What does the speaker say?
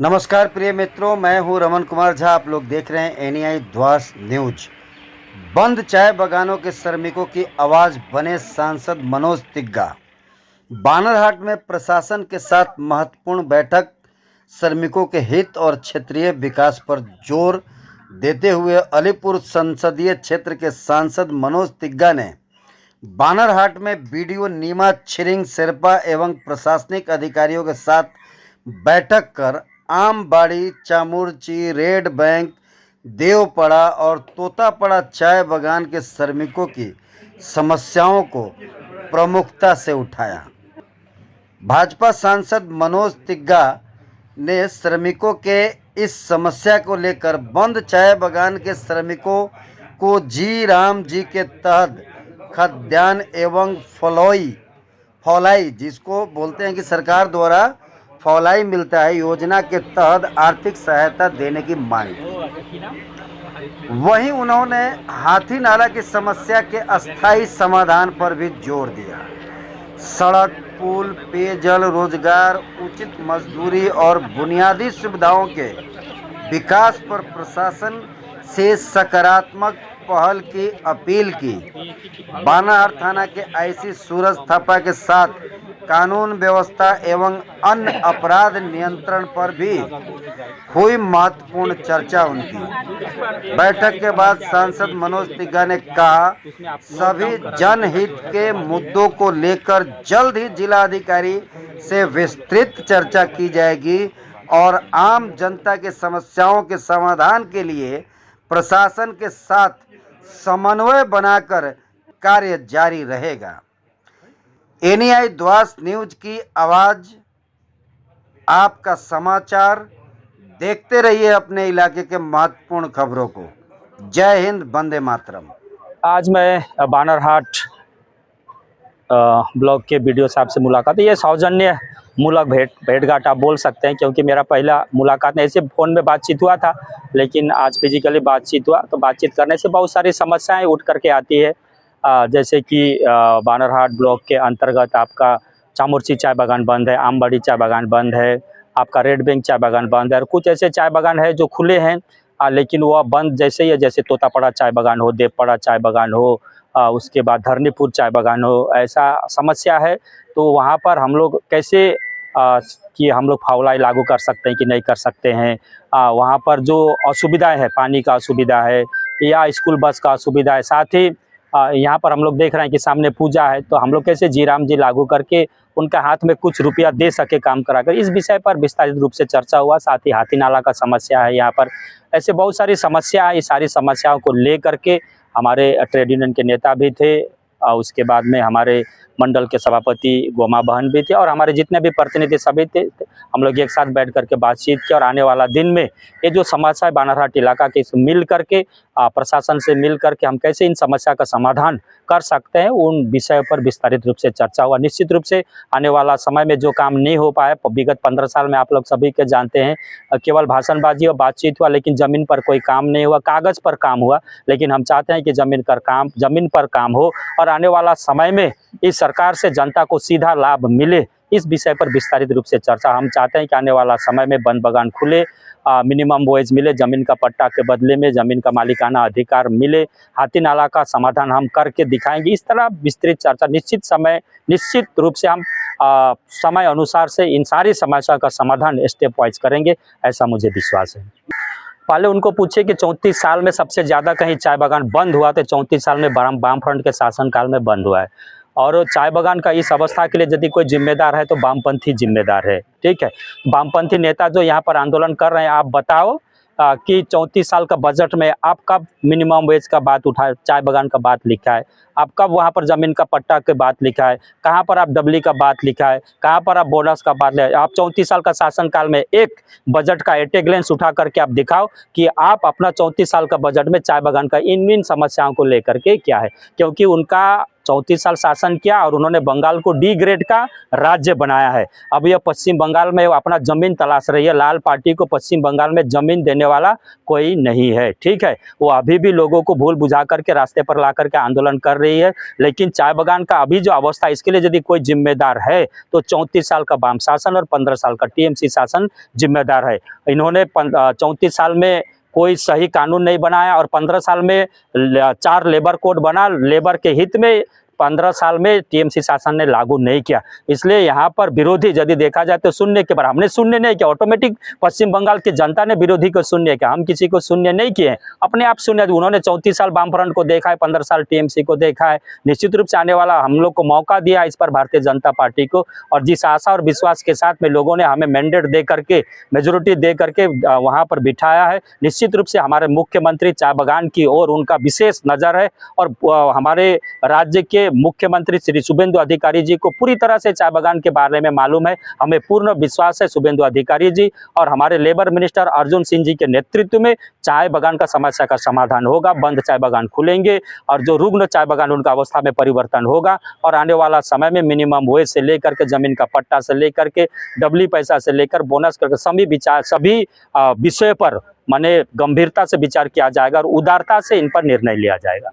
नमस्कार प्रिय मित्रों, मैं हूं रमन कुमार झा। आप लोग देख रहे हैं एनआई ध्वास न्यूज। बंद चाय बागानों के श्रमिकों की आवाज बने सांसद मनोज तिग्गा। बानरहाट में प्रशासन के साथ महत्वपूर्ण बैठक। श्रमिकों के हित और क्षेत्रीय विकास पर जोर देते हुए अलीपुर संसदीय क्षेत्र के सांसद मनोज तिग्गा ने बानरहाट में बीडीओ नीमा छिरिंग शेरपा एवं प्रशासनिक अधिकारियों के साथ बैठक कर आमबाड़ी, चामुर्ची, रेड बैंक, देवपड़ा और तोतापड़ा चाय बागान के श्रमिकों की समस्याओं को प्रमुखता से उठाया। भाजपा सांसद मनोज तिग्गा ने श्रमिकों के इस समस्या को लेकर बंद चाय बागान के श्रमिकों को जी राम जी के तहत खाद्यान्न एवं फौलाई जिसको बोलते हैं कि सरकार द्वारा फौलाई मिलता है, योजना के तहत आर्थिक सहायता देने की मांग की। वहीं उन्होंने हाथी नाला की समस्या के अस्थायी समाधान पर भी जोर दिया। सड़क, पुल, पेयजल, रोजगार, उचित मजदूरी और बुनियादी सुविधाओं के विकास पर प्रशासन से सकारात्मक पहल की अपील की। बानरहाट थाना के आईसी सूरज थापा के साथ कानून व्यवस्था एवं अन्य अपराध नियंत्रण पर भी हुई महत्वपूर्ण चर्चा उनकी। बैठक के बाद सांसद मनोज तिग्गा ने कहा, सभी जनहित के मुद्दों को लेकर जल्द ही जिलाधिकारी से विस्तृत चर्चा की जाएगी और आम जनता के समस्याओं के समाधान के लिए प्रशासन के साथ समन्वय बनाकर कार्य जारी रहेगा। एनआई ध्वास न्यूज की आवाज, आपका समाचार। देखते रहिए अपने इलाके के महत्वपूर्ण खबरों को। जय हिंद, वंदे मातरम। आज मैं बानरहाट ब्लॉक के बीडीओ साहब से मुलाकात है। ये सौजन्य मूलक भेंटघाट आप बोल सकते हैं, क्योंकि मेरा पहला मुलाकात ऐसे फ़ोन में बातचीत हुआ था, लेकिन आज फिजिकली बातचीत हुआ। तो बातचीत करने से बहुत सारी समस्याएं उठ करके आती है, जैसे कि बानरहाट ब्लॉक के अंतर्गत आपका चामुर्ची चाय बागान बंद है, आमबाड़ी चाय बागान बंद है, आपका रेड बैंक चाय बागान बंद है, और कुछ ऐसे चाय बागान है जो खुले हैं, लेकिन वह बंद जैसे ही है, जैसे तोतापड़ा चाय बागान हो, देवपड़ा चाय बागान हो, उसके बाद धरनीपुर चाय बागान हो, ऐसा समस्या है। तो वहाँ पर हम लोग कैसे कि हम लोग फौलाई लागू कर सकते हैं कि नहीं कर सकते हैं। वहाँ पर जो असुविधाएं है, पानी का असुविधा है या स्कूल बस का असुविधा है, साथ ही यहाँ पर हम लोग देख रहे हैं कि सामने पूजा है, तो हम लोग कैसे जी राम जी लागू करके उनका हाथ में कुछ रुपया दे सके काम कराकर। इस विषय पर विस्तारित रूप से चर्चा हुआ। साथ ही हाथी नाला का समस्या है यहाँ पर, ऐसे बहुत सारी समस्या है। इस सारी समस्याओं को ले करके हमारे ट्रेड यूनियन के नेता भी थे, और उसके बाद में हमारे मंडल के सभापति गोमा बहन भी थे, और हमारे जितने भी प्रतिनिधि सभी थे। हम लोग एक साथ बैठ करके बातचीत की, और आने वाला दिन में ये जो समस्या है बानरहाट इलाका के, मिल करके प्रशासन से मिल करके हम कैसे इन समस्या का समाधान कर सकते हैं, उन विषय पर विस्तारित रूप से चर्चा हुआ। निश्चित रूप से आने वाला समय में जो काम नहीं हो पाया विगत 15 साल में, आप लोग सभी के जानते हैं, केवल भाषणबाजी और बातचीत हुआ, लेकिन ज़मीन पर कोई काम नहीं हुआ, कागज़ पर काम हुआ। लेकिन हम चाहते हैं कि ज़मीन पर काम हो, और आने वाला समय में इस सरकार से जनता को सीधा लाभ मिले, इस विषय पर विस्तारित रूप से चर्चा। हम चाहते हैं कि आने वाला समय में वन बागान खुले, मिनिमम वेज मिले, ज़मीन का पट्टा के बदले में ज़मीन का मालिकाना अधिकार मिले, हाथी नाला का समाधान हम करके दिखाएंगे। इस तरह विस्तृत चर्चा निश्चित रूप से हम समय अनुसार से इन सारी समस्या का समाधान स्टेप वाइज करेंगे, ऐसा मुझे विश्वास है। पहले उनको पूछे कि 34 साल में सबसे ज़्यादा कहीं चाय बागान बंद हुआ, तो 34 साल में वामफ्रंट के शासनकाल में बंद हुआ है। और चाय बागान का इस अवस्था के लिए यदि कोई जिम्मेदार है तो वामपंथी जिम्मेदार है। ठीक है, वामपंथी नेता जो यहाँ पर आंदोलन कर रहे हैं, आप बताओ कि 34 साल का बजट में आप कब मिनिमम वेज का बात उठाए, चाय बागान का बात लिखा है, आप कब वहाँ पर ज़मीन का पट्टा के बात लिखा है, कहाँ पर आप डबली का बात लिखा है, कहाँ पर आप बोनस का बात लिखा है। आप 34 साल का शासनकाल में एक बजट का एट ए ग्लेंस उठा करके आप दिखाओ कि आप अपना 34 साल का बजट में चाय बागान का इन समस्याओं को लेकर के क्या है, क्योंकि उनका 34 साल शासन किया और उन्होंने बंगाल को डी ग्रेड का राज्य बनाया है। अब यह पश्चिम बंगाल में अपना जमीन तलाश रही है। लाल पार्टी को पश्चिम बंगाल में जमीन देने वाला कोई नहीं है, ठीक है। वो अभी भी लोगों को भूल बुझा करके रास्ते पर ला करके आंदोलन कर रही है। लेकिन चाय बागान का अभी जो अवस्था, इसके लिए यदि कोई जिम्मेदार है तो 34 साल का वाम शासन और 15 साल का टीएमसी शासन जिम्मेदार है। इन्होंने 34 साल में कोई सही कानून नहीं बनाया और 15 साल में 4 लेबर कोड बना, लेबर के हित में 15 साल में टीएमसी शासन ने लागू नहीं किया। इसलिए यहाँ पर विरोधी यदि देखा जाए तो शून्य के बराबर, हमने शून्य नहीं किया, ऑटोमेटिक पश्चिम बंगाल की जनता ने विरोधी को शून्य किया। हम किसी को शून्य नहीं किए, अपने आप शून्य। उन्होंने 34 साल वामफ्रंट को देखा है, 15 साल टीएमसी को देखा है। निश्चित रूप से आने वाला हम लोग को मौका दिया इस पर भारतीय जनता पार्टी को, और जिस आशा और विश्वास के साथ में लोगों ने हमें मैंडेट दे करके, मेजोरिटी दे करके वहाँ पर बिठाया है, निश्चित रूप से हमारे मुख्यमंत्री चाय बागान की ओर उनका विशेष नज़र है। और हमारे राज्य के मुख्यमंत्री श्री शुभेंदु अधिकारी जी को पूरी तरह से चाय बागान के बारे में मालूम है। हमें पूर्ण विश्वास है शुभेंदु अधिकारी जी और हमारे लेबर मिनिस्टर अर्जुन सिंह जी के नेतृत्व में चाय बागान का समस्या का समाधान होगा। बंद चाय बागान खुलेंगे और जो रुग्ण चाय बागान उनका अवस्था में परिवर्तन होगा। और आने वाला समय में मिनिमम वेज से लेकर के जमीन का पट्टा से लेकर के डबली पैसा से लेकर बोनस करके सभी विषय पर माने गंभीरता से विचार किया जाएगा और उदारता से इन पर निर्णय लिया जाएगा।